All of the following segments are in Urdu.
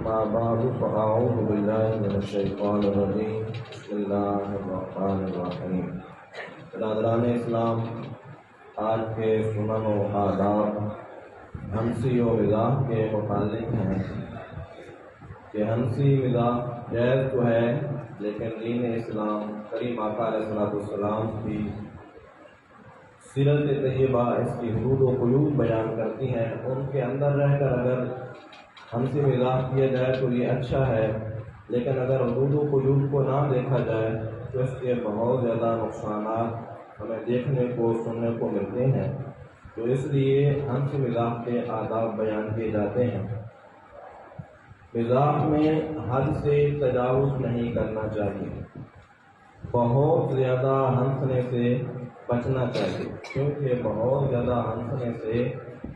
أما بعد فأعوذ بالله من الشيطان الرجيم بسم الله الرحمن الرحيم. برادران اسلام، آج کے سنن و آداب ہنسی و مزاح کے متعلق ہیں کہ ہنسی مزاح جائز تو ہے، لیکن دین اسلام کریم آقا علیہ السلام کی سیرت طیبہ اس کی حدود و قیود بیان کرتی ہیں. ان کے اندر رہ کر اگر ہنسی مزاح کیا جائے تو یہ اچھا ہے، لیکن اگر حدود و قیود کو نہ دیکھا جائے تو اس کے بہت زیادہ نقصانات ہمیں دیکھنے کو سننے کو ملتے ہیں. تو اس لیے ہنسی مزاح کے آداب بیان کیے جاتے ہیں. مزاح میں حد سے تجاوز نہیں کرنا چاہیے، بہت زیادہ ہنسنے سے بچنا چاہیے، کیونکہ بہت زیادہ ہنسنے سے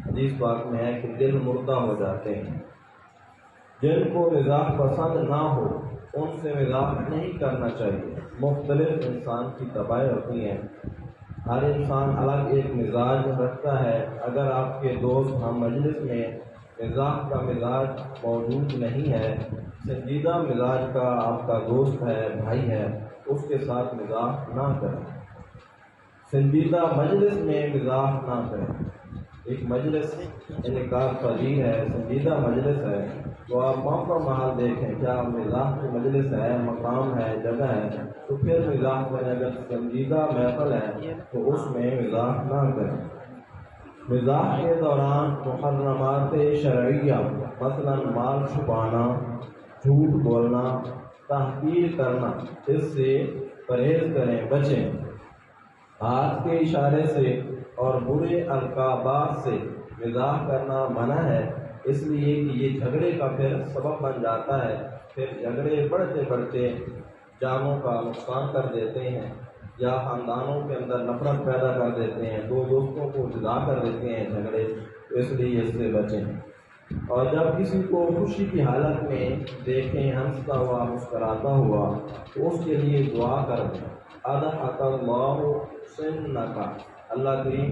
حدیث پاک میں ہے کہ دل مردہ ہو جاتے ہیں. جن کو مزاح پسند نہ ہو ان سے مزاح نہیں کرنا چاہیے. مختلف انسان کی طبعیں ہوتی ہیں، ہر انسان الگ ایک مزاج رکھتا ہے. اگر آپ کے دوست ہم مجلس میں مزاح کا مزاج موجود نہیں ہے، سنجیدہ مزاج کا آپ کا دوست ہے، بھائی ہے، اس کے ساتھ مزاح نہ کریں. سنجیدہ مجلس میں مزاح نہ کریں. ایک مجلس انعقاد پذیر ہے، سنجیدہ مجلس ہے، تو آپ موقع محل دیکھیں کیا مزاح کی مجلس ہے، مقام ہے، جگہ ہے، تو پھر مزاح کریں. اگر سنجیدہ محفل ہے تو اس میں مزاح نہ کریں. مزاح کے دوران محرمات شرعیہ مثلا مال چھپانا، جھوٹ بولنا، تحقیر کرنا، اس سے پرہیز کریں، بچیں. ہاتھ کے اشارے سے اور برے القابات سے مزاح کرنا منع ہے، اس لیے کہ یہ جھگڑے کا پھر سبب بن جاتا ہے. پھر جھگڑے بڑھتے بڑھتے جانوں کا نقصان کر دیتے ہیں، یا خاندانوں کے اندر نفرت پیدا کر دیتے ہیں، دو دوستوں کو جدا کر دیتے ہیں جھگڑے. تو اس لیے اس سے بچیں. اور جب کسی کو خوشی کی حالت میں دیکھیں ہنستا ہوا، مسکراتا ہوا، تو اس کے لیے دعا کریں. اضحک اللہ سنک، اللہ کریم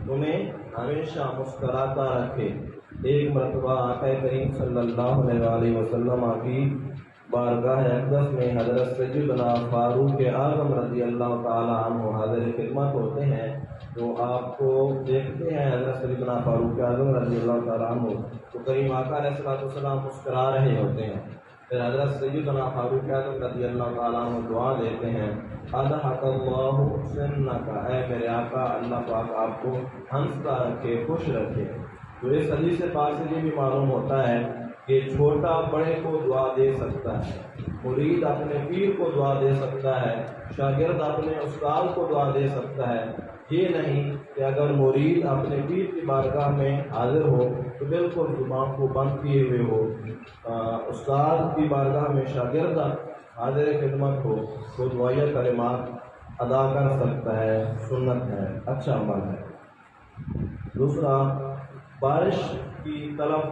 تمہیں ہمیشہ مسکراتا رکھے. ایک مرتبہ آقا کریم صلی اللہ علیہ وسلم کی بارگاہ اقدس میں حضرت سیدنا فاروق اعظم رضی اللہ تعالی عنہ حاضر خدمت ہوتے ہیں. تو آپ کو دیکھتے ہیں حضرت سیدنا فاروق اعظم رضی اللہ تعالی عنہ، تو کریم آقا علیہ السلام مسکرا رہے ہوتے ہیں. پھر حضرت سیدنا فاروق اعظم رضی اللہ تعالیٰ عنہ دعا دیتے ہیں، اضحک اللہ سنک، اے میرے آقا اللہ پاک آپ کو ہنستا رکھے، خوش رکھے. تو اس حدیث پاک سے یہ بھی معلوم ہوتا ہے کہ چھوٹا بڑے کو دعا دے سکتا ہے، مرید اپنے پیر کو دعا دے سکتا ہے، شاگرد اپنے استاد کو دعا دے سکتا ہے. یہ نہیں کہ اگر مرید اپنے پیر کی بارگاہ میں حاضر ہو تو بالکل زبان کو بند کیے ہوئے ہو، استاد کی بارگاہ میں شاگرد حاضر خدمت ہو تو دعائیہ کلمات ادا کر سکتا ہے. سنت ہے، اچھا عمل ہے. دوسرا، بارش کی طلب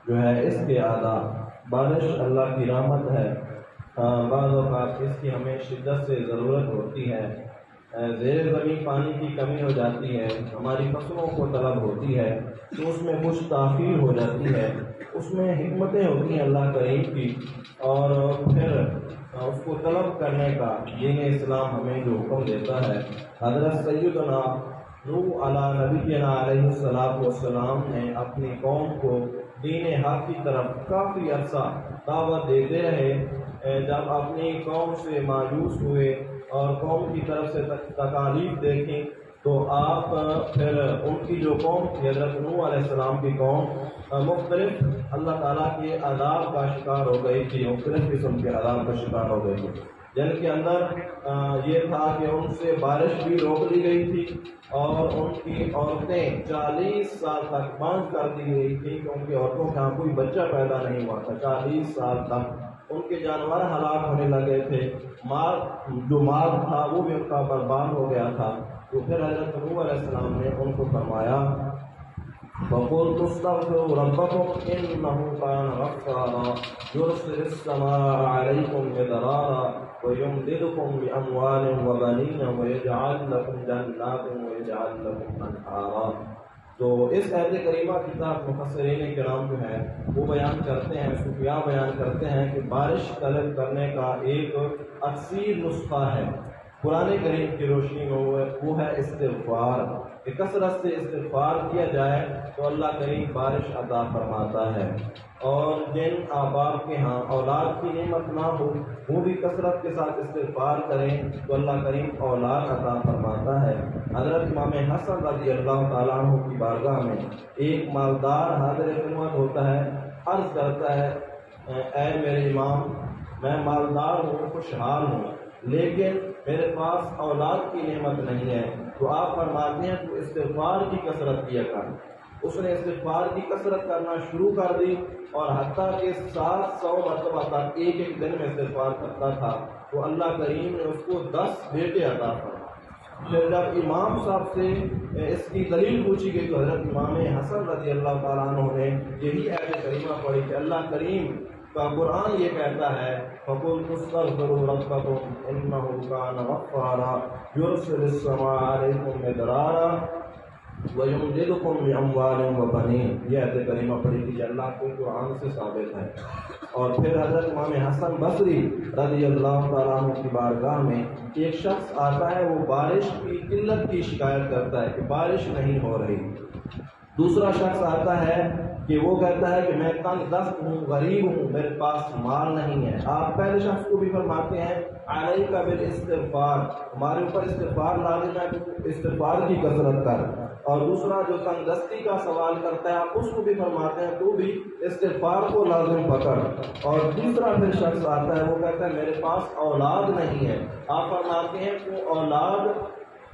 جو ہے اس کے آداب. بارش اللہ کی رحمت ہے، بعض اوقات اس کی ہمیں شدت سے ضرورت ہوتی ہے. زیر زمین پانی کی کمی ہو جاتی ہے، ہماری فصلوں کو طلب ہوتی ہے، تو اس میں کچھ تاخیر ہو جاتی ہے. اس میں حکمتیں ہوتی ہیں اللہ کریم کی، اور پھر اس کو طلب کرنے کا دین اسلام ہمیں جو حکم دیتا ہے. حضرت سیدنا نوح علیہ نبینا علیہ السلام نے اپنی قوم کو دین حق کی طرف کافی عرصہ دعوت دیتے رہے. جب اپنی قوم سے مایوس ہوئے اور قوم کی طرف سے تکالیف دیکھیں تو آپ پھر ان کی جو قوم تھی حضرت نوح علیہ السلام کی قوم مختلف اللہ تعالیٰ کے عذاب کا شکار ہو گئی تھی، مختلف قسم کے عذاب کا شکار ہو گئی تھی، جن کے اندر یہ تھا کہ ان سے بارش بھی روک لی گئی تھی اور ان کی عورتیں 40 سال تک بند کر دی گئی تھی، کیونکہ عورتوں کے یہاں کوئی بچہ پیدا نہیں ہوا تھا. 40 سال تک ان کے جانور ہلاک ہونے لگے تھے، جو مال تھا وہ بھی ان کا برباد ہو گیا تھا. تو پھر حضرت نوح علیہ السلام نے ان کو فرمایا، فَقُلْتُ اسْتَغْفِرُوا رَبَّكُمْ إِنَّهُ كَانَ غَفَّارًا يُرْسِلِ السَّمَاءَ عَلَيْكُمْ مِدْرَارًا وَيُمْدِدْكُمْ بِأَمْوَالٍ وَبَنِينَ وَيَجْعَلْ لَكُمْ جَنَّاتٍ وَيَجْعَلْ لَكُمْ أَنْهَارًا. تو اس آیت کریمہ کی تحت مفسرین کرام جو ہے وہ بیان کرتے ہیں، صوفیاء بیان کرتے ہیں کہ بارش طلب کرنے کا ایک اکثیر نسخہ ہے قرآن کریم کی روشنی میں، وہ ہے استغفار، کہ کثرت سے استغفار کیا جائے تو اللہ کریم بارش عطا فرماتا ہے۔ اور جن احباب کے ہاں اولاد کی نعمت نہ ہو وہ بھی کثرت کے ساتھ استغفار کریں تو اللہ کریم اولاد عطا فرماتا ہے۔ حضرت امام حسن رضی اللہ تعالیٰ عنہ کی بارگاہ میں ایک مالدار حاضر خدمت ہوتا ہے، عرض کرتا ہے اے میرے امام، میں مالدار ہوں، خوشحال ہوں، لیکن میرے پاس اولاد کی نعمت نہیں ہے، تو آپ فرماتے ہیں تو استغفار کی کثرت کیا کر۔ اس نے استغفار کی کثرت کرنا شروع کر دی اور حتیٰ کہ 700 مرتبہ تک ایک ایک دن میں استغفار کرتا تھا، تو اللہ کریم نے اس کو 10 بیٹے عطا فرمائے۔ پھر جب امام صاحب سے اس کی دلیل پوچھی گئی تو حضرت امام حسن رضی اللہ تعالیٰ عنہ نے یہی آیت کریمہ پڑھی کہ اللہ کریم کا قرآن یہ کہتا ہے فَقُلْتُ اسْتَغْفِرُوا رَبَّكُمْ إِنَّهُ كَانَ غَفَّارًا يُرْسِلِ السَّمَاءَ عَلَيْكُمْ مِدْرَارًا وَيُمْدِدْكُمْ بِأَمْوَالٍ وَبَنِينَ۔ یہ آیت کریمہ پڑھی تھی کہ اللہ کو قرآن سے ثابت ہے۔ اور پھر حضرت امام حسن بصری رضی اللہ تعالیٰ عنہ کی بارگاہ میں ایک شخص آتا ہے، وہ بارش کی قلت کی شکایت کرتا ہے کہ بارش نہیں ہو رہی۔ دوسرا شخص آتا ہے کہ وہ کہتا ہے کہ میں تنگ دست ہوں، غریب ہوں، میرے پاس مال نہیں ہے۔ آپ پہلے شخص کو بھی فرماتے ہیں علیک بالاستغفار، ہمارے اوپر استغفار لازم ہے، تو استغفار کی کثرت کر۔ اور دوسرا جو تنگ دستی کا سوال کرتا ہے آپ اس کو بھی فرماتے ہیں تو بھی استغفار کو لازم پکڑ۔ اور تیسرا پھر شخص آتا ہے، وہ کہتا ہے میرے پاس اولاد نہیں ہے، آپ فرماتے ہیں تو اولاد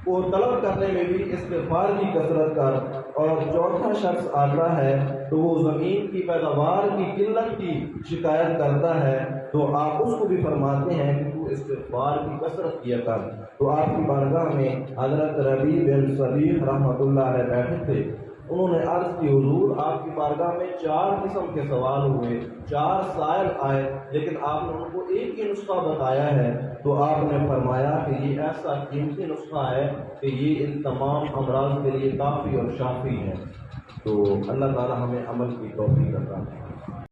کو طلب کرنے میں بھی استغفار کی کثرت کر۔ اور چوتھا شخص آتا ہے تو وہ زمین کی پیداوار کی قلت کی شکایت کرتا ہے، تو آپ اس کو بھی فرماتے ہیں کہ تو استغفار کی کثرت کیا کر۔ تو آپ کی بارگاہ میں حضرت ربیع بن صبیح رحمۃ اللہ علیہ بیٹھے تھے، انہوں نے عرض کی حضور آپ کی بارگاہ میں 4 قسم کے سوال ہوئے، 4 سائل آئے، لیکن آپ نے ان کو ایک ہی نسخہ بتایا ہے، تو آپ نے فرمایا کہ یہ ایسا قیمتی نسخہ ہے کہ یہ ان تمام امراض کے لیے کافی اور شافی ہے۔ تو اللہ تعالی ہمیں عمل کی توفیق عطا فرمائے۔